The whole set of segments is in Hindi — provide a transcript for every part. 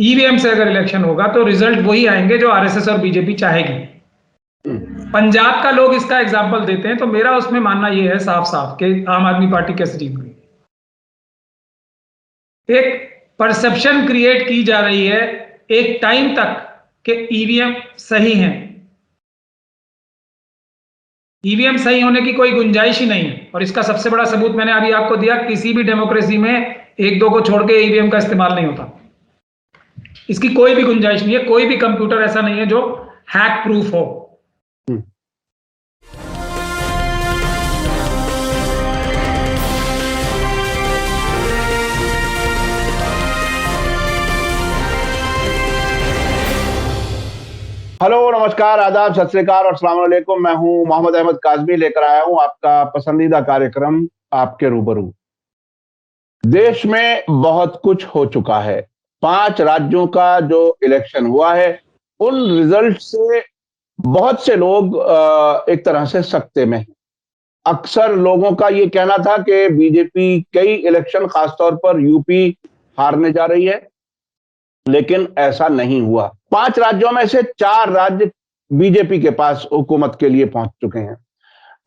ईवीएम से अगर इलेक्शन होगा तो रिजल्ट वही आएंगे जो आरएसएस और बीजेपी चाहेगी। पंजाब का लोग इसका एग्जाम्पल देते हैं, तो मेरा उसमें मानना यह है साफ साफ कि आम आदमी पार्टी कैसे जीत गई। एक परसेप्शन क्रिएट की जा रही है एक टाइम तक कि ईवीएम सही है। ईवीएम सही होने की कोई गुंजाइश ही नहीं है, और इसका सबसे बड़ा सबूत मैंने अभी आपको दिया। किसी भी डेमोक्रेसी में एक दो को छोड़ के ईवीएम का इस्तेमाल नहीं होता। इसकी कोई भी गुंजाइश नहीं है। कोई भी कंप्यूटर ऐसा नहीं है जो हैक प्रूफ हो। हेलो, नमस्कार, आदाब, सत श्री अकाल और अस्सलाम वालेकुम। मैं हूं मोहम्मद अहमद काज़मी, लेकर आया हूं आपका पसंदीदा कार्यक्रम आपके रूबरू। देश में बहुत कुछ हो चुका है। 5 राज्यों का जो इलेक्शन हुआ है, उन रिजल्ट से बहुत से लोग एक तरह से सकते में हैं। अक्सर लोगों का ये कहना था कि बीजेपी कई इलेक्शन, खासतौर पर यूपी, हारने जा रही है, लेकिन ऐसा नहीं हुआ। 5 राज्यों में से 4 राज्य बीजेपी के पास हुकूमत के लिए पहुंच चुके हैं।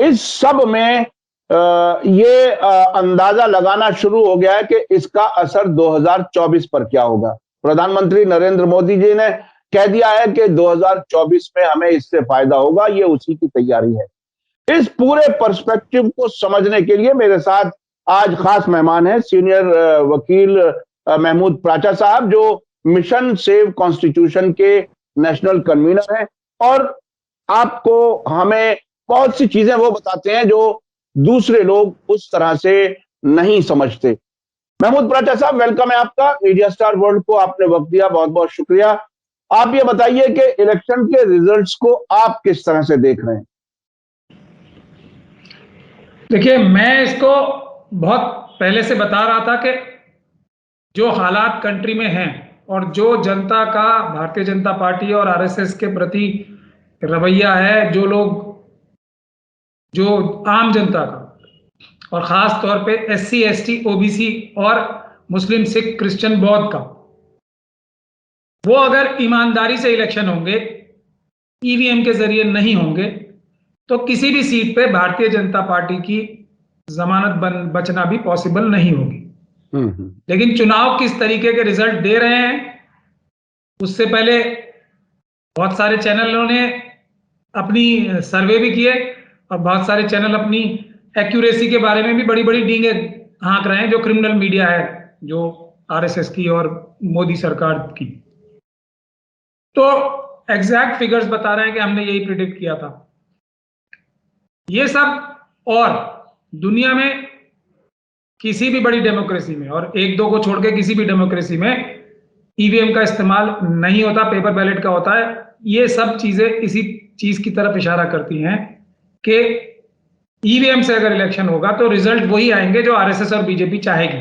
इस सब में ये अंदाजा लगाना शुरू हो गया है कि इसका असर 2024 पर क्या होगा। प्रधानमंत्री नरेंद्र मोदी जी ने कह दिया है कि 2024 में हमें इससे फायदा होगा, ये उसी की तैयारी है। इस पूरे पर्सपेक्टिव को समझने के लिए मेरे साथ आज खास मेहमान हैं, सीनियर वकील महमूद प्राचा साहब, जो मिशन सेव कॉन्स्टिट्यूशन के नेशनल कन्वीनर हैं, और आपको हमें बहुत सी चीजें वो बताते हैं जो दूसरे लोग उस तरह से नहीं समझते। महमूद प्राचा साहब, वेलकम है आपका मीडिया स्टार वर्ल्ड को। आपने वक्त दिया, बहुत बहुत शुक्रिया। आप ये बताइए कि इलेक्शन के रिजल्ट्स को आप किस तरह से देख रहे हैं? देखिए, मैं इसको बहुत पहले से बता रहा था कि जो हालात कंट्री में हैं और जो जनता का भारतीय जनता पार्टी और आरएसएस के प्रति रवैया है, जो आम जनता का, और खास तौर पे एससी, एसटी, ओबीसी और मुस्लिम, सिख, क्रिश्चियन, बौद्ध का, वो अगर ईमानदारी से इलेक्शन होंगे, ईवीएम के जरिए नहीं होंगे, तो किसी भी सीट पे भारतीय जनता पार्टी की जमानत बचना भी पॉसिबल नहीं होगी। लेकिन चुनाव किस तरीके के रिजल्ट दे रहे हैं, उससे पहले बहुत सारे चैनलों ने अपनी सर्वे भी किए, और बहुत सारे चैनल अपनी एक्यूरेसी के बारे में भी बड़ी बड़ी डींगे हाँक रहे हैं, जो क्रिमिनल मीडिया है, जो आरएसएस की और मोदी सरकार की। तो एग्जैक्ट फिगर्स बता रहे हैं कि हमने यही प्रिडिक्ट किया था। ये सब, और दुनिया में किसी भी बड़ी डेमोक्रेसी में, और एक दो को छोड़ के किसी भी डेमोक्रेसी में ईवीएम का इस्तेमाल नहीं होता, पेपर बैलेट का होता है। ये सब चीजें इसी चीज की तरफ इशारा करती हैं कि ईवीएम से अगर इलेक्शन होगा तो रिजल्ट वही आएंगे जो आरएसएस और बीजेपी चाहेगी।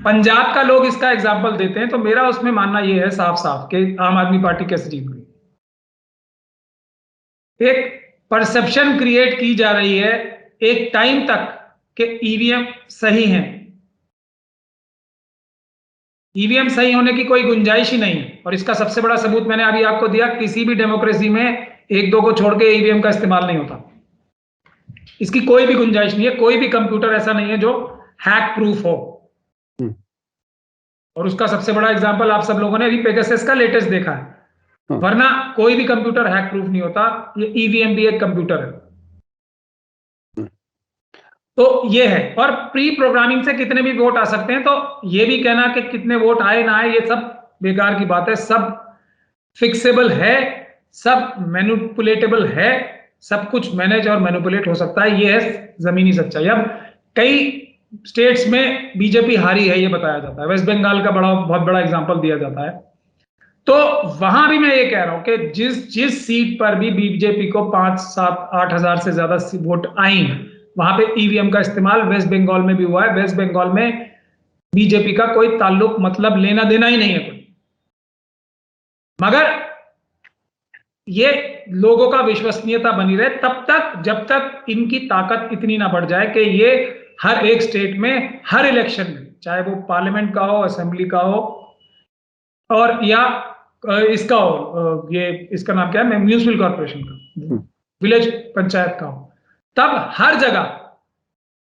पंजाब का लोग इसका एग्जाम्पल देते हैं, तो मेरा उसमें मानना यह है साफ साफ कि आम आदमी पार्टी कैसे जीत गई। एक परसेप्शन क्रिएट की जा रही है एक टाइम तक कि ईवीएम सही है। ईवीएम सही होने की कोई गुंजाइश ही नहीं है, और इसका सबसे बड़ा सबूत मैंने अभी आपको दिया। किसी भी डेमोक्रेसी में एक दो को छोड़ के ईवीएम का इस्तेमाल नहीं होता। इसकी कोई भी गुंजाइश नहीं है। कोई भी कंप्यूटर ऐसा नहीं है जो हैक प्रूफ हो। और उसका सबसे बड़ा एग्जांपल आप सब लोगों ने अभी पेगासस का लेटेस्ट देखा है, वरना कोई भी कंप्यूटर हैक प्रूफ नहीं होता। ये ईवीएम भी एक कंप्यूटर है। तो ये है, और प्री प्रोग्रामिंग से कितने भी वोट आ सकते हैं, तो ये भी कहना कि कितने वोट आए ना आए, ये सब बेकार की बात है। सब फिक्सेबल है, सब मैनिपुलेटेबल है, सब कुछ मैनेज और मैनिपुलेट हो सकता है। ये है जमीनी सच्चाई। अब कई स्टेट्स में बीजेपी हारी है, ये बताया जाता है। वेस्ट बंगाल का बहुत बड़ा एग्जांपल दिया जाता है। तो वहां भी मैं ये कह रहा हूं कि जिस सीट पर भी बीजेपी को 5, 7, 8 हजार से ज्यादा वोट आई, वहां पे ईवीएम का इस्तेमाल वेस्ट बंगाल में भी हुआ है। वेस्ट बंगाल में बीजेपी का कोई ताल्लुक, मतलब लेना देना ही नहीं है कोई। मगर ये लोगों का विश्वसनीयता बनी रहे तब तक, जब तक इनकी ताकत इतनी ना बढ़ जाए कि ये हर एक स्टेट में, हर इलेक्शन में, चाहे वो पार्लियामेंट का हो, असेंबली का हो, और या इसका हो, ये इसका नाम क्या है, म्यूनिसिपल कॉर्पोरेशन का, विलेज पंचायत का हो, तब हर जगह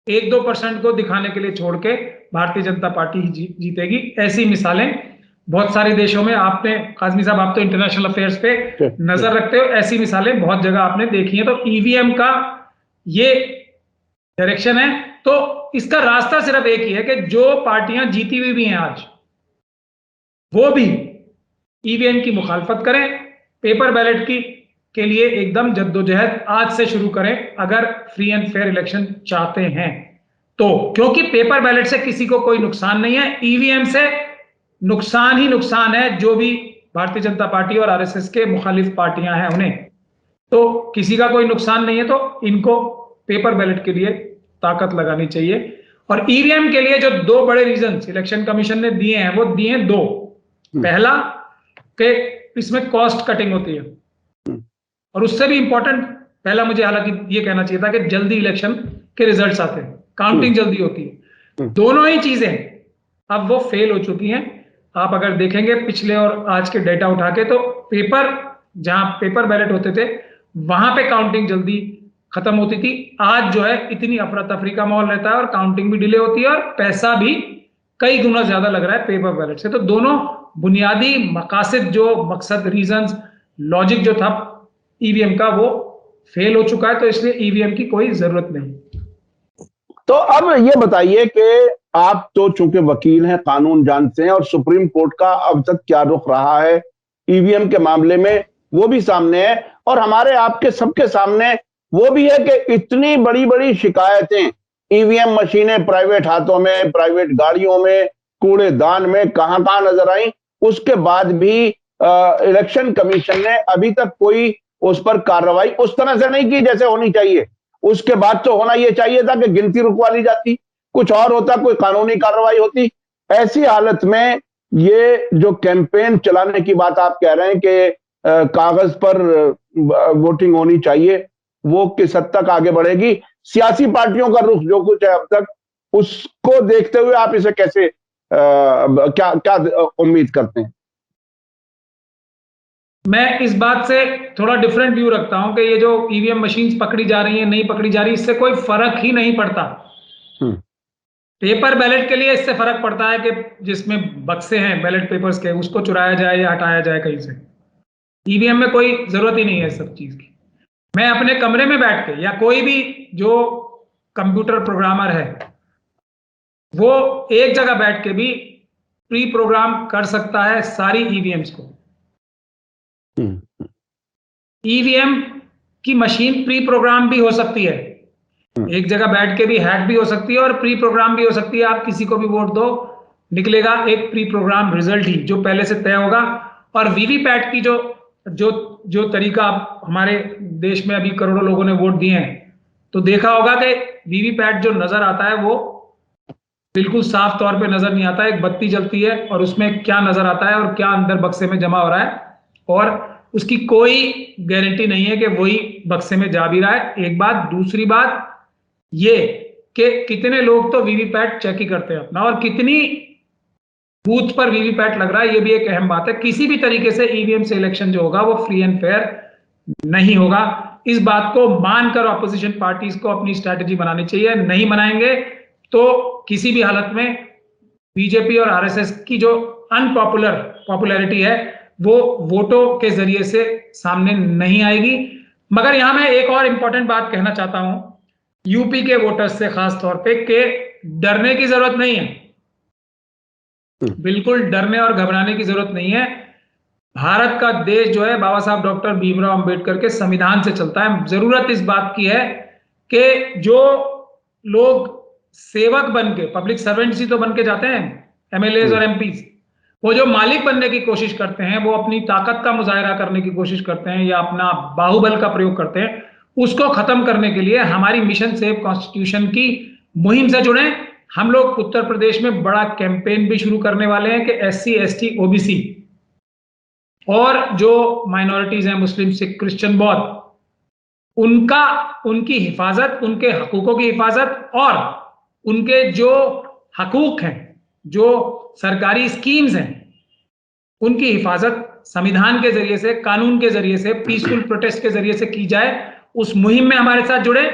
1-2% को दिखाने के लिए छोड़ के भारतीय जनता पार्टी ही जीतेगी। ऐसी मिसालें बहुत सारे देशों में आपने, काजमी साहब आप तो इंटरनेशनल अफेयर्स पे नजर रखते हो, ऐसी मिसालें बहुत जगह आपने देखी हैं। तो ईवीएम का ये डायरेक्शन है। तो इसका रास्ता सिर्फ एक ही है कि जो पार्टियां जीती हुई भी हैं आज, वो भी ईवीएम की मुखालफत करें, पेपर बैलेट की के लिए एकदम जद्दोजहद आज से शुरू करें अगर फ्री एंड फेयर इलेक्शन चाहते हैं तो। क्योंकि पेपर बैलेट से किसी को कोई नुकसान नहीं है, ईवीएम से नुकसान ही नुकसान है जो भी भारतीय जनता पार्टी और आरएसएस के मुखालिफ पार्टियां हैं उन्हें। तो किसी का कोई नुकसान नहीं है, तो इनको पेपर बैलेट के लिए ताकत लगानी चाहिए। और ईवीएम के लिए जो 2 बड़े रीजन इलेक्शन कमीशन ने दिए हैं, वो दिए हैं 2। पहला कि इसमें कॉस्ट कटिंग होती है, और उससे भी इंपॉर्टेंट, पहला मुझे हालांकि ये कहना चाहिए था कि जल्दी इलेक्शन के रिजल्ट्स आते हैं, काउंटिंग जल्दी होती है। दोनों ही चीजें अब वो फेल हो चुकी हैं। आप अगर देखेंगे पिछले और आज के डेटा उठा के, तो जहां पेपर बैलेट होते थे वहां पे काउंटिंग जल्दी खत्म होती थी। आज जो है इतनी अफरा तफरी का माहौल रहता है और काउंटिंग भी डिले होती है और पैसा भी कई गुना ज्यादा लग रहा है पेपर बैलेट से। तो दोनों बुनियादी मकासद, जो मकसद, रीजंस, लॉजिक जो था ईवीएम का, वो फेल हो चुका है। तो इसलिए ईवीएम की कोई जरूरत नहीं। तो अब ये बताइए कि आप तो चूंकि वकील हैं, कानून जानते हैं, और सुप्रीम कोर्ट का अब तक क्या रुख रहा है ईवीएम के मामले में वो भी सामने है, और हमारे आपके सबके सामने वो भी है कि इतनी बड़ी बड़ी शिकायतें, ईवीएम मशीनें प्राइवेट हाथों में, प्राइवेट गाड़ियों में, कूड़ेदान में, कहां कहां नजर आई, उसके बाद भी इलेक्शन कमीशन ने अभी तक कोई उस पर कार्रवाई उस तरह से नहीं की जैसे होनी चाहिए। उसके बाद तो होना यह चाहिए था कि गिनती रुकवा ली जाती, कुछ और होता, कोई कानूनी कार्रवाई होती। ऐसी हालत में ये जो कैंपेन चलाने की बात आप कह रहे हैं कि कागज पर वोटिंग होनी चाहिए, वो किस हद तक आगे बढ़ेगी? सियासी पार्टियों का रुख जो कुछ है अब तक, उसको देखते हुए आप इसे कैसे क्या क्या उम्मीद करते हैं? मैं इस बात से थोड़ा डिफरेंट व्यू रखता हूं कि ये जो ईवीएम मशीन्स पकड़ी जा रही हैं, नहीं पकड़ी जा रही, इससे कोई फर्क ही नहीं पड़ता। पेपर बैलेट के लिए इससे फर्क पड़ता है कि जिसमें बक्से हैं बैलेट पेपर्स के, उसको चुराया जाए या हटाया जाए कहीं से। ईवीएम में कोई जरूरत ही नहीं है सब चीज की। मैं अपने कमरे में बैठ के, या कोई भी जो कंप्यूटर प्रोग्रामर है वो एक जगह बैठ के भी प्री प्रोग्राम कर सकता है सारी ईवीएम्स को। ईवीएम की मशीन प्री प्रोग्राम भी हो सकती है, एक जगह बैठ के भी हैक भी हो सकती है और प्री प्रोग्राम भी हो सकती है। आप किसी को भी वोट दो, निकलेगा एक प्री प्रोग्राम रिजल्ट ही, जो पहले से तय होगा। और वीवीपैट की जो जो जो तरीका हमारे देश में अभी करोड़ों लोगों ने वोट दिए हैं, तो देखा होगा कि वीवीपैट जो नजर आता है वो बिल्कुल साफ तौर पे नजर नहीं आता। एक बत्ती जलती है और उसमें क्या नजर आता है और क्या अंदर बक्से में जमा हो रहा है, और उसकी कोई गारंटी नहीं है कि वही बक्से में जा भी रहा है। एक बात। दूसरी बात ये कि कितने लोग तो वीवीपैट चेक ही करते हैं अपना, और कितनी बूथ पर वीवीपैट लग रहा है, ये भी एक अहम बात है। किसी भी तरीके से ईवीएम से इलेक्शन जो होगा वो फ्री एंड फेयर नहीं होगा। इस बात को मानकर ऑपोजिशन पार्टीज को अपनी स्ट्रैटेजी बनानी चाहिए। नहीं बनाएंगे तो किसी भी हालत में बीजेपी और आरएसएस की जो पॉपुलैरिटी है वो वोटों के जरिए से सामने नहीं आएगी। मगर यहां मैं एक और इंपॉर्टेंट बात कहना चाहता हूं यूपी के वोटर्स से खास तौर पे, कि डरने की जरूरत नहीं है, बिल्कुल डरने और घबराने की जरूरत नहीं है। भारत का देश जो है बाबा साहब डॉक्टर भीमराव अंबेडकर के संविधान से चलता है। जरूरत इस बात की है कि जो लोग सेवक बन के, पब्लिक सर्वेंट्स ही तो बन के जाते हैं, एमएलएज और एमपीज, वो जो मालिक बनने की कोशिश करते हैं, वो अपनी ताकत का मुजाहरा करने की कोशिश करते हैं या अपना बाहुबल का प्रयोग करते हैं, उसको खत्म करने के लिए हमारी मिशन सेव कॉन्स्टिट्यूशन की मुहिम से जुड़े। हम लोग उत्तर प्रदेश में बड़ा कैंपेन भी शुरू करने वाले हैं कि एससी, एसटी, ओबीसी और जो माइनॉरिटीज हैं, मुस्लिम, सिख, क्रिश्चियन, बौद्ध, उनकी हिफाजत, उनके हकूकों की हिफाजत और उनके जो हकूक हैं, जो सरकारी स्कीम्स हैं, उनकी हिफाजत संविधान के जरिए से, कानून के जरिए से, पीसफुल प्रोटेस्ट के जरिए से की जाए। उस मुहिम में हमारे साथ जुड़े।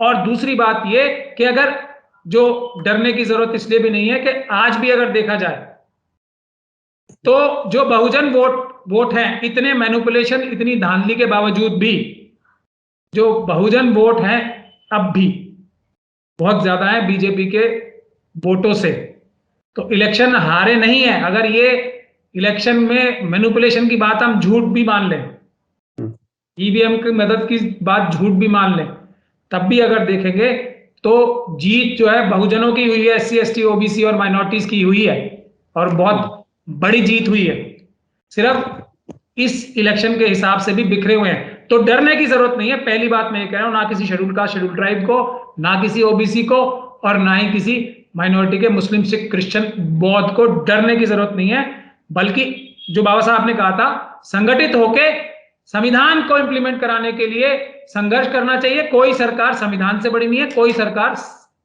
और दूसरी बात ये कि अगर जो डरने की जरूरत इसलिए भी नहीं है कि आज भी अगर देखा जाए तो जो बहुजन वोट हैं, इतने मैनिपुलेशन, इतनी धांधली के बावजूद भी जो बहुजन वोट हैं अब भी बहुत ज्यादा है बीजेपी के वोटों से। तो इलेक्शन हारे नहीं है। अगर ये इलेक्शन में मैनिपुलेशन की बात हम झूठ भी मान लें, ईवीएम की मदद की बात झूठ भी मान लें, तब भी अगर देखेंगे तो जीत जो है बहुजनों की हुई है, एससी एसटी ओबीसी और माइनॉरिटीज की हुई है, और बहुत बड़ी जीत हुई है। सिर्फ इस इलेक्शन के हिसाब से भी बिखरे हुए हैं। तो डरने की जरूरत नहीं है। पहली बात मैं ये कह रहा हूं, ना किसी शेड्यूल कास्ट शेड्यूल ट्राइब को, ना किसी ओबीसी को, और ना ही किसी माइनॉरिटी के मुस्लिम सिख क्रिश्चियन बौद्ध को डरने की जरूरत नहीं है। बल्कि जो बाबा साहब ने कहा था, संगठित होके संविधान को इंप्लीमेंट कराने के लिए संघर्ष करना चाहिए। कोई सरकार संविधान से बड़ी नहीं है, कोई सरकार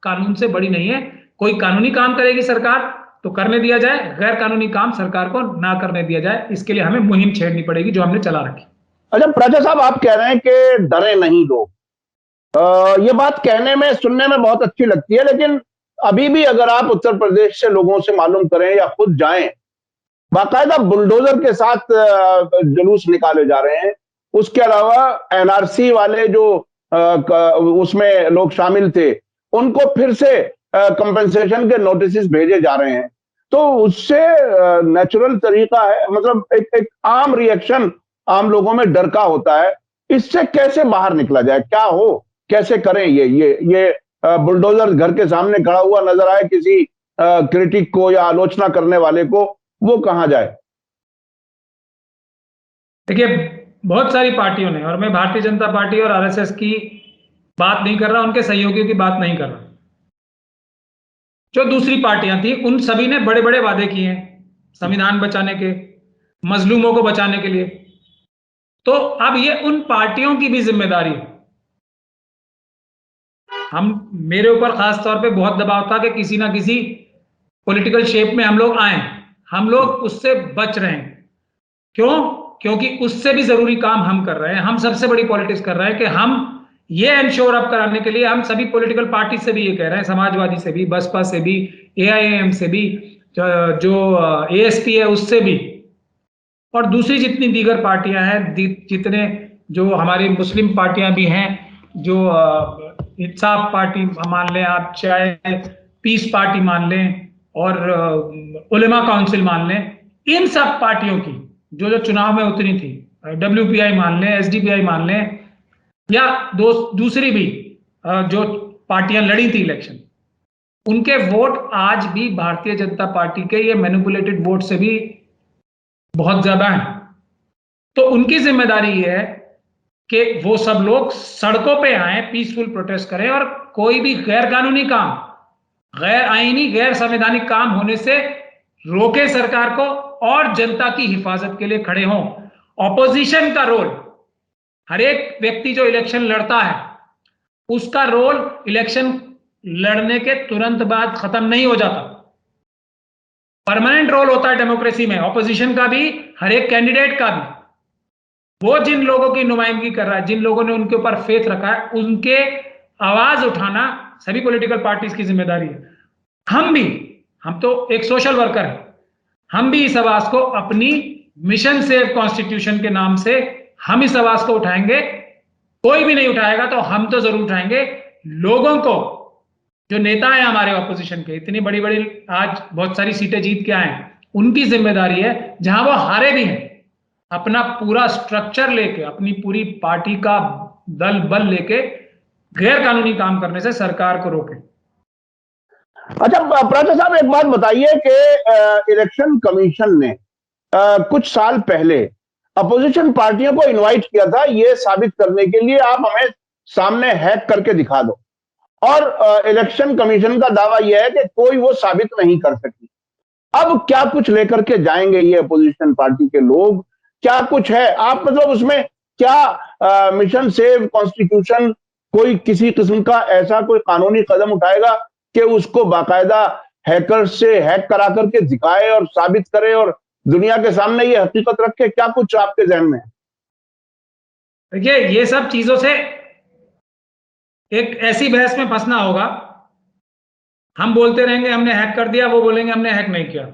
कानून से बड़ी नहीं है। कोई कानूनी काम करेगी सरकार तो करने दिया जाए, गैर कानूनी काम सरकार को ना करने दिया जाए। इसके लिए हमें मुहिम छेड़नी पड़ेगी जो हमने चला रखी। अच्छा प्राचा साहब, आप कह रहे हैं कि डरे नहीं लोग, ये बात कहने में, सुनने में बहुत अच्छी लगती है, लेकिन अभी भी अगर आप उत्तर प्रदेश से लोगों से मालूम करें या खुद जाएं, बाकायदा बुलडोजर के साथ जुलूस निकाले जा रहे हैं। उसके अलावा एनआरसी वाले जो उसमें लोग शामिल थे, उनको फिर से कंपनसेशन के नोटिस भेजे जा रहे हैं। तो उससे नेचुरल तरीका है, मतलब एक आम रिएक्शन आम लोगों में डर का होता है। इससे कैसे बाहर निकला जाए, क्या हो, कैसे करें? ये बुलडोजर घर के सामने खड़ा हुआ नजर आए किसी क्रिटिक को या आलोचना करने वाले को, वो कहां जाए? देखिए, बहुत सारी पार्टियों ने, और मैं भारतीय जनता पार्टी और आरएसएस की बात नहीं कर रहा, उनके सहयोगियों की बात नहीं कर रहा, जो दूसरी पार्टियां थी उन सभी ने बड़े बड़े वादे किए हैं संविधान बचाने के, मजलूमों को बचाने के लिए। तो अब ये उन पार्टियों की भी जिम्मेदारी है। मेरे ऊपर खास तौर पे बहुत दबाव था कि किसी ना किसी पॉलिटिकल शेप में हम लोग आए। हम लोग उससे बच रहे हैं। क्यों? क्योंकि उससे भी जरूरी काम हम कर रहे हैं। हम सबसे बड़ी पॉलिटिक्स कर रहे हैं कि हम ये इंश्योर अप कराने के लिए हम सभी पॉलिटिकल पार्टी से भी ये कह रहे हैं, समाजवादी से भी, बसपा से भी, एआईएम से भी, जो एएसपी है उससे भी, और दूसरी जितनी दीगर पार्टियां हैं, जितने जो हमारी मुस्लिम पार्टियां भी हैं, जो इंसाफ पार्टी मान लें आप, चाहे पीस पार्टी मान लें, और उलेमा काउंसिल मान लें, इन सब पार्टियों की जो चुनाव में उतरी थी, डब्ल्यूपीआई मान लें, एसडीपीआई मान लें, या दूसरी भी जो पार्टियां लड़ी थी इलेक्शन, उनके वोट आज भी भारतीय जनता पार्टी के ये मैनिपुलेटेड वोट से भी बहुत ज्यादा हैं। तो उनकी जिम्मेदारी ये है कि वो सब लोग सड़कों पे आए, पीसफुल प्रोटेस्ट करें, और कोई भी गैर कानूनी काम, गैर आईनी, गैर संवैधानिक काम होने से रोके सरकार को, और जनता की हिफाजत के लिए खड़े हों। ऑपोजिशन का रोल, हर एक व्यक्ति जो इलेक्शन लड़ता है उसका रोल इलेक्शन लड़ने के तुरंत बाद खत्म नहीं हो जाता। परमानेंट रोल होता है डेमोक्रेसी में, ऑपोजिशन का भी, हर एक कैंडिडेट का भी। वो जिन लोगों की नुमाइंदगी कर रहा है, जिन लोगों ने उनके ऊपर फेथ रखा है, उनके आवाज उठाना सभी पॉलिटिकल पार्टीज की जिम्मेदारी है। हम तो एक सोशल वर्कर हैं, हम भी इस आवाज को अपनी मिशन सेव कॉन्स्टिट्यूशन के नाम से हम इस आवाज को उठाएंगे। कोई भी नहीं उठाएगा तो हम तो जरूर उठाएंगे। लोगों को, जो नेता है हमारे ऑपोजिशन के, इतनी बड़ी बड़ी आज बहुत सारी सीटें जीत के आए, उनकी जिम्मेदारी है, जहां वो हारे भी हैं, अपना पूरा स्ट्रक्चर लेके, अपनी पूरी पार्टी का दल बल लेके गैर कानूनी काम करने से सरकार को रोके। अच्छा प्राचा साहब, एक बात बताइए कि इलेक्शन कमीशन ने कुछ साल पहले अपोजिशन पार्टियों को इनवाइट किया था ये साबित करने के लिए आप हमें सामने हैक करके दिखा दो, और इलेक्शन कमीशन का दावा यह है कि कोई वो साबित नहीं कर सकी। अब क्या कुछ लेकर के जाएंगे ये अपोजिशन पार्टी के लोग? क्या कुछ है? आप मतलब उसमें क्या मिशन सेव कॉन्स्टिट्यूशन कोई किसी किस्म का ऐसा कोई कानूनी कदम उठाएगा कि उसको बाकायदा हैकर से हैक करा करके दिखाए और साबित करे और दुनिया के सामने ये हकीकत रखे, क्या कुछ आपके जहन में? देखिए, ये सब चीजों से एक ऐसी बहस में फंसना होगा। हम बोलते रहेंगे हमने हैक कर दिया, वो बोलेंगे हमने हैक नहीं किया।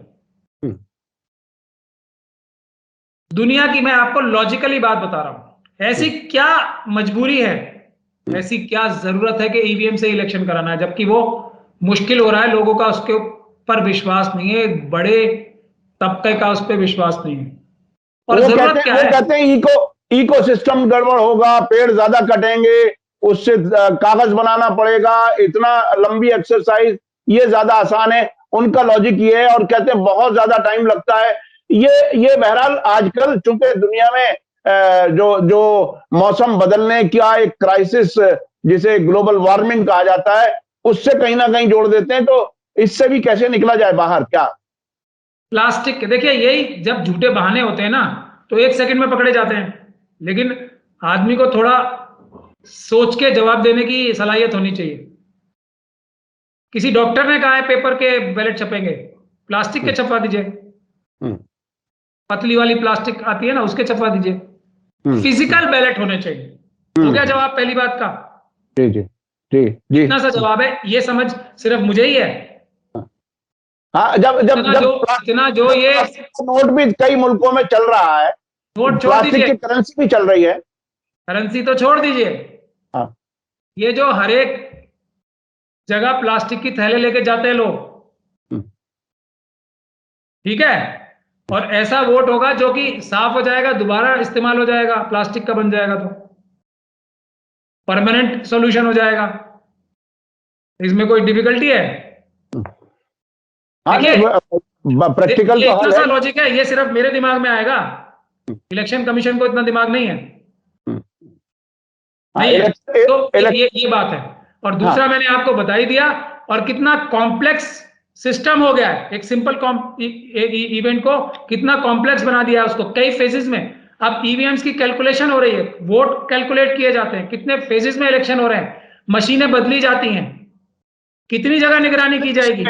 दुनिया की मैं आपको लॉजिकली बात बता रहा हूं। ऐसी क्या मजबूरी है, ऐसी क्या जरूरत है कि ईवीएम से इलेक्शन कराना है, जबकि वो मुश्किल हो रहा है, लोगों का उसके ऊपर विश्वास नहीं है, बड़े तबके का उस पर विश्वास नहीं है। और जरूरत क्या है? वो कहते हैं इको सिस्टम गड़बड़ होगा, पेड़ ज्यादा कटेंगे, उससे कागज बनाना पड़ेगा, इतना लंबी एक्सरसाइज, ये ज्यादा आसान है। उनका लॉजिक ये है, और कहते हैं बहुत ज्यादा टाइम लगता है। ये बहरहाल आजकल चूंकि दुनिया में जो मौसम बदलने का एक क्राइसिस, जिसे ग्लोबल वार्मिंग कहा जाता है, उससे कहीं ना कहीं जोड़ देते हैं। तो इससे भी कैसे निकला जाए बाहर? क्या प्लास्टिक, देखिए यही जब झूठे बहाने होते हैं ना, तो 1 सेकंड में पकड़े जाते हैं। लेकिन आदमी को थोड़ा सोच के जवाब देने की सलाहियत होनी चाहिए। किसी डॉक्टर ने कहा है पेपर के बैलेट छपेंगे, प्लास्टिक के छपवा दीजिए। पतली वाली प्लास्टिक आती है ना, उसके छपवा दीजिए। फिजिकल बैलेट होने चाहिए। हो गया जवाब पहली बात का। जी जी जी जी, इतना सा जवाब है। ये समझ सिर्फ मुझे ही है? हाँ, जब जब इतना जो ये नोट भी कई मुल्कों में चल रहा है, नोट छोड़ प्लास्टिक दीजिए, की करेंसी भी चल रही है। करेंसी तो छोड़ दीजिए, हाँ, ये जो हर एक जगह प्लास्टिक की थैले लेके जाते हैं लोग, ठीक है, और ऐसा वोट होगा जो कि साफ हो जाएगा, दोबारा इस्तेमाल हो जाएगा, प्लास्टिक का बन जाएगा, तो परमानेंट सॉल्यूशन हो जाएगा। इसमें कोई डिफिकल्टी है? हाँ, देखिए, प्रैक्टिकल ये तो इतना हल सा है। लॉजिक है, ये सिर्फ मेरे दिमाग में आएगा। इलेक्शन कमीशन को इतना दिमाग नहीं है, हाँ, नहीं है। तो इलेक्शन, ये बात है। और दूसरा हाँ, मैंने आपको बता ही दिया, और कितना कॉम्प्लेक्स सिस्टम हो गया है। एक सिंपल इवेंट को कितना कॉम्प्लेक्स बना दिया है, उसको कई फेजेस में। अब ईवीएम्स की कैलकुलेशन हो रही है, वोट कैलकुलेट किए जाते हैं, कितने फेजेस में इलेक्शन हो रहे हैं, मशीनें बदली जाती हैं, कितनी जगह निगरानी की जाएगी।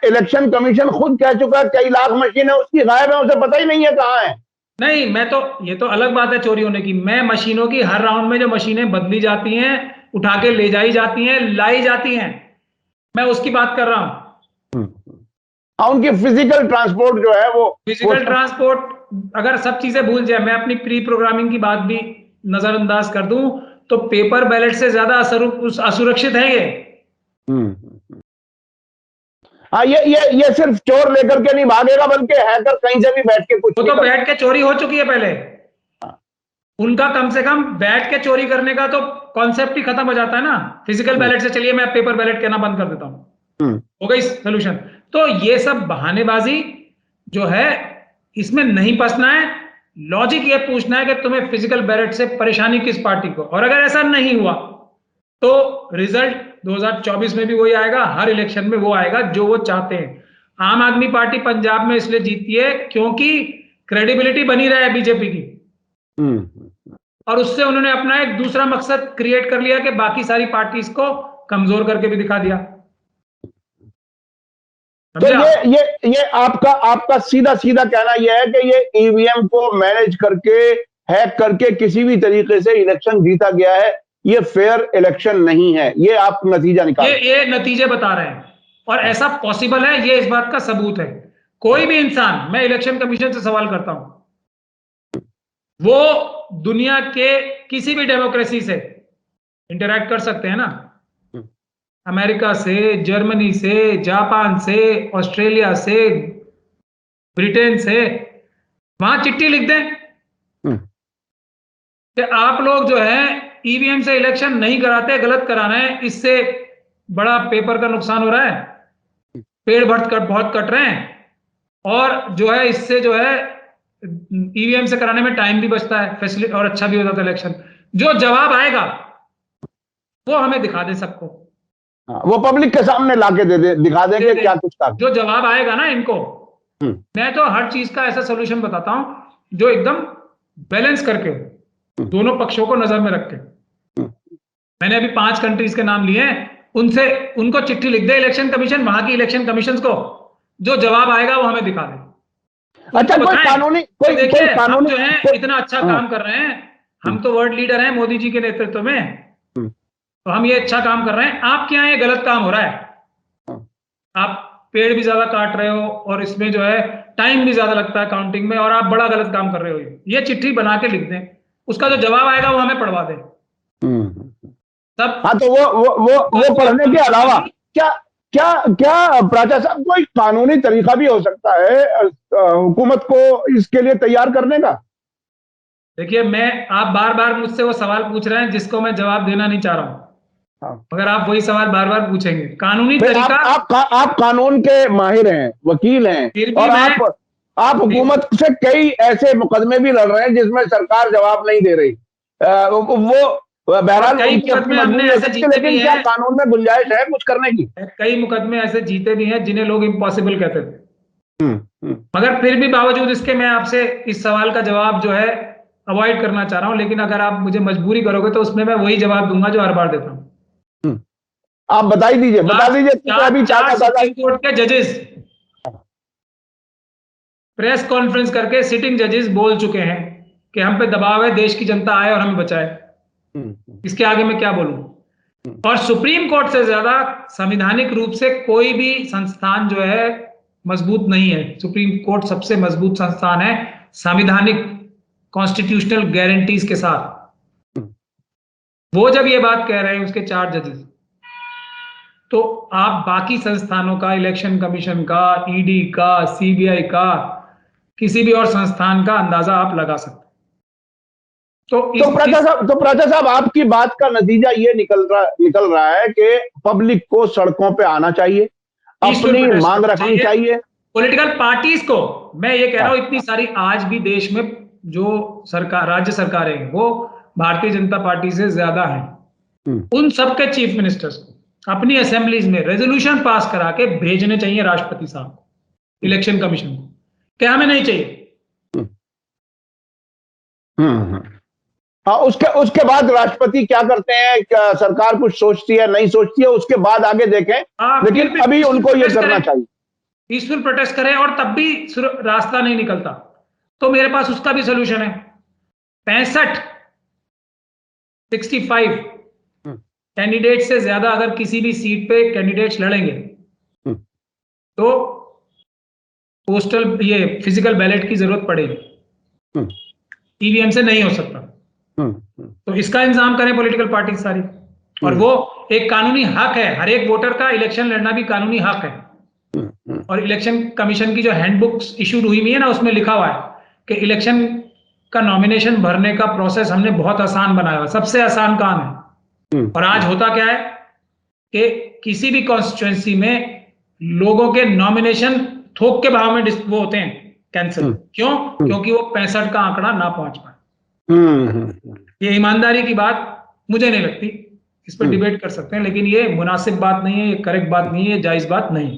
इलेक्शन कमीशन खुद कह चुका है कई लाख मशीनें उसकी गायब है, उसे पता ही नहीं है कहाँ है। नहीं, मैं तो, ये तो अलग बात है चोरी होने की। मैं मशीनों की, हर राउंड में जो मशीनें बदली जाती हैं, उठा के ले जाई जाती हैं, लाई जाती हैं, मैं उसकी बात कर रहा हूं। हाँ, उनकी फिजिकल ट्रांसपोर्ट जो है वो फिजिकल ट्रांसपोर्ट, अगर सब चीजें भूल जाए, मैं अपनी प्री प्रोग्रामिंग की बात भी नजरअंदाज कर दूं, तो पेपर बैलेट से ज्यादा असुरक्षित है ये। हाँ, ये सिर्फ चोर लेकर के नहीं भागेगा, बल्कि हैकर कहीं से भी बैठ के कुछ वो भी तो कर। बैठ के चोरी हो चुकी है पहले। उनका कम से कम बैठ के चोरी करने का तो कॉन्सेप्ट ही खत्म हो जाता है ना। फिजिकल बैलेट से चलिए मैं पेपर बैलेट कहना बंद कर देता हूं, हो गई सोल्यूशन। तो ये सब बहानेबाजी जो है, इसमें नहीं फंसना है। लॉजिक ये पूछना है कि तुम्हें फिजिकल बैलेट से परेशानी किस पार्टी को, और अगर ऐसा नहीं हुआ तो रिजल्ट 2024 में भी वही आएगा, हर इलेक्शन में वो आएगा जो वो चाहते हैं। आम आदमी पार्टी पंजाब में इसलिए जीती है क्योंकि क्रेडिबिलिटी बनी रहा है बीजेपी की, और उससे उन्होंने अपना एक दूसरा मकसद क्रिएट कर लिया कि बाकी सारी पार्टीज को कमजोर करके भी दिखा दिया। तो ये आपका सीधा सीधा कहना यह है कि ये ईवीएम को मैनेज करके, हैक करके किसी भी तरीके से इलेक्शन जीता गया है, ये फेयर इलेक्शन नहीं है, ये आप नतीजा निकाल। ये नतीजे बता रहे हैं, और ऐसा पॉसिबल है, ये इस बात का सबूत है। कोई भी इंसान, मैं इलेक्शन कमीशन से सवाल करता हूं, वो दुनिया के किसी भी डेमोक्रेसी से इंटरैक्ट कर सकते हैं ना, अमेरिका से, जर्मनी से, जापान से, ऑस्ट्रेलिया से, ब्रिटेन से, वहां चिट्ठी लिख दें कि आप लोग जो है ईवीएम से इलेक्शन नहीं कराते, गलत करा रहे हैं, इससे बड़ा पेपर का नुकसान हो रहा है, पेड़ बहुत कट रहे हैं, और जो है इससे जो है ईवीएम से कराने में टाइम भी बचता है, फैसिलिटी, और अच्छा भी हो जाता है इलेक्शन। जो जवाब आएगा वो हमें दिखा दे सबको। वो पब्लिक के सामने लाके दिखा देंगे क्या कुछ था। जो जवाब आएगा ना इनको, मैं तो हर चीज का ऐसा सोल्यूशन बताता हूं जो एकदम बैलेंस करके हो, दोनों पक्षों को नजर में रख के। मैंने अभी 5 कंट्रीज के नाम लिए हैं, उनसे उनको चिट्ठी लिख दे इलेक्शन कमीशन, वहां की इलेक्शन कमीशन को, जो जवाब आएगा वो हमें दिखा दे। अच्छा, कोई कानूनी देखिए, हम जो है इतना अच्छा काम कर रहे हैं, हम तो वर्ल्ड लीडर हैं मोदी जी के नेतृत्व में, तो हम ये अच्छा काम कर रहे हैं। आपके यहाँ ये गलत काम हो रहा है, आप पेड़ भी ज्यादा काट रहे हो और इसमें जो है टाइम भी ज्यादा लगता है काउंटिंग में, और आप बड़ा गलत काम कर रहे हो। ये चिट्ठी बना के लिख दें, उसका जो जवाब आएगा वो हमें पढ़वा दें तब। हाँ, तो वो पढ़ने के अलावा क्या क्या क्या प्राचा साहब, कोई कानूनी तरीका भी हो सकता है हुकूमत को इसके लिए तैयार करने का? देखिए, आप बार बार मुझसे वो सवाल पूछ रहे हैं जिसको मैं जवाब देना नहीं चाह रहा हूं। अगर आप वही सवाल बार बार पूछेंगे, कानूनी तरीका, आप कानून के माहिर हैं, वकील हैं, और आप हुकूमत से कई ऐसे मुकदमे भी लड़ रहे हैं जिसमें सरकार जवाब नहीं दे रही। वो बहरहाल कई मुकदमे हमने ऐसे जीते भी क्या हैं, कानून में गुंजाइश है कुछ करने की? कई मुकदमे ऐसे जीते भी हैं जिन्हें लोग इम्पॉसिबल कहते थे। मगर फिर भी बावजूद इसके मैं आपसे इस सवाल का जवाब जो है अवॉइड करना चाह रहा हूं, लेकिन अगर आप मुझे मजबूरी करोगे तो उसमें मैं वही जवाब दूंगा जो हर बार देता हूं। आप बता दीजिए। अभी चार सुप्रीम कोर्ट के जजेस प्रेस कॉन्फ्रेंस करके सिटिंग जजेस बोल चुके हैं कि हम पे दबाव है, देश की जनता आए और हमें बचाए। इसके आगे मैं क्या बोलूं? और सुप्रीम कोर्ट से ज्यादा संवैधानिक रूप से कोई भी संस्थान जो है मजबूत नहीं है। सुप्रीम कोर्ट सबसे मजबूत संस्थान है संवैधानिक कॉन्स्टिट्यूशनल गारंटीज के साथ। वो जब ये बात कह रहे हैं उसके 4 जजेस, तो आप बाकी संस्थानों का, इलेक्शन कमीशन का, ईडी का, सीबीआई का, किसी भी और संस्थान का अंदाजा आप लगा सकते हैं। तो प्राचा साहब, आपकी बात का नतीजा ये निकल रहा है कि पब्लिक को सड़कों पे आना चाहिए, अपनी मांग रखनी चाहिए। पॉलिटिकल पार्टीज को मैं ये कह रहा हूं, इतनी सारी आज भी देश में जो सरकार, राज्य सरकारें हैं, वो भारतीय जनता पार्टी से ज्यादा हैं। उन सबके चीफ मिनिस्टर्स को अपनी असेंबलीज में रेजोल्यूशन पास करा के भेजने चाहिए राष्ट्रपति साहब को, इलेक्शन कमीशन को, क्या हमें नहीं चाहिए? हाँ, उसके बाद राष्ट्रपति क्या करते हैं, क्या सरकार कुछ सोचती है, नहीं सोचती है, उसके बाद आगे देखें। लेकिन अभी उनको ये करना चाहिए, पीसफुल प्रोटेस्ट करें, और तब भी रास्ता नहीं निकलता तो मेरे पास उसका भी सोल्यूशन है। 65 कैंडिडेट से ज्यादा अगर किसी भी सीट पे कैंडिडेट्स लड़ेंगे तो पोस्टल, ये फिजिकल बैलेट की जरूरत पड़ेगी, ईवीएम से नहीं हो सकता। तो इसका इंतजाम करें पॉलिटिकल पार्टी सारी, और वो एक कानूनी हक है, हर एक वोटर का इलेक्शन लड़ना भी कानूनी हक है। और इलेक्शन कमीशन की जो हैंडबुक इशू हुई है ना, उसमें लिखा हुआ है कि इलेक्शन का नॉमिनेशन भरने का प्रोसेस हमने बहुत आसान बनाया हुआ, सबसे आसान काम है। और आज होता क्या है कि किसी भी कॉन्स्टिट्यूएंसी में लोगों के नॉमिनेशन थोक के भाव में वो होते हैं कैंसिल। क्यों? क्योंकि वो 65 का आंकड़ा ना पहुंच पाए। ये ईमानदारी की बात मुझे नहीं लगती, इस पर डिबेट कर सकते हैं, लेकिन ये मुनासिब बात नहीं है, ये करेक्ट बात नहीं है, जायज बात नहीं।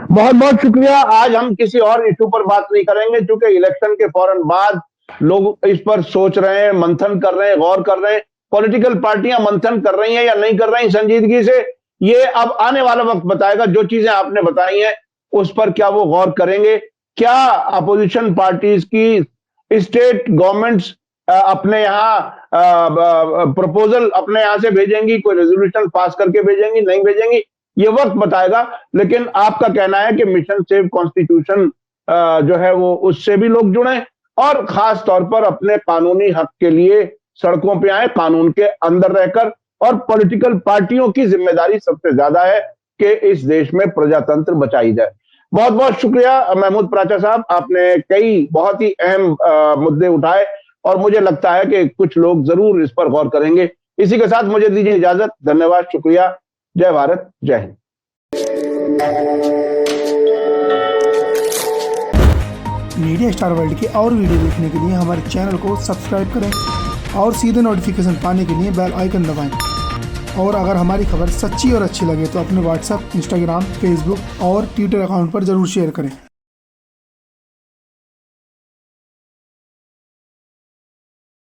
बहुत बहुत शुक्रिया। आज हम किसी और इशू पर बात नहीं करेंगे, क्योंकि इलेक्शन के फौरन बाद लोग इस पर सोच रहे हैं, मंथन कर रहे हैं, गौर कर रहे हैं। पॉलिटिकल पार्टियां मंथन कर रही हैं या नहीं कर रही संजीदगी से, ये अब आने वाला वक्त बताएगा। जो चीजें आपने बताई हैं उस पर क्या वो गौर करेंगे? क्या अपोजिशन पार्टीज की स्टेट गवर्नमेंट्स अपने यहाँ प्रपोजल अपने यहाँ से भेजेंगी, कोई रेजोल्यूशन पास करके भेजेंगी, नहीं भेजेंगी, ये वक्त बताएगा। लेकिन आपका कहना है कि मिशन सेव कॉन्स्टिट्यूशन जो है वो उससे भी लोग जुड़े, और खास तौर पर अपने कानूनी हक के लिए सड़कों पे आए, कानून के अंदर रहकर। और पॉलिटिकल पार्टियों की जिम्मेदारी सबसे ज्यादा है कि इस देश में प्रजातंत्र बचाई जाए। बहुत बहुत शुक्रिया महमूद प्राचा साहब, आपने कई बहुत ही अहम मुद्दे उठाए और मुझे लगता है कि कुछ लोग जरूर इस पर गौर करेंगे। इसी के साथ मुझे दीजिए इजाजत। धन्यवाद, शुक्रिया, जय भारत, जय हिंद। मीडिया स्टार वर्ल्ड के और वीडियो देखने के लिए हमारे चैनल को सब्सक्राइब करें और सीधे नोटिफिकेशन पाने के लिए बेल आइकन दबाएं। और अगर हमारी खबर सच्ची और अच्छी लगे तो अपने व्हाट्सएप, इंस्टाग्राम, फेसबुक और ट्विटर अकाउंट पर जरूर शेयर करें।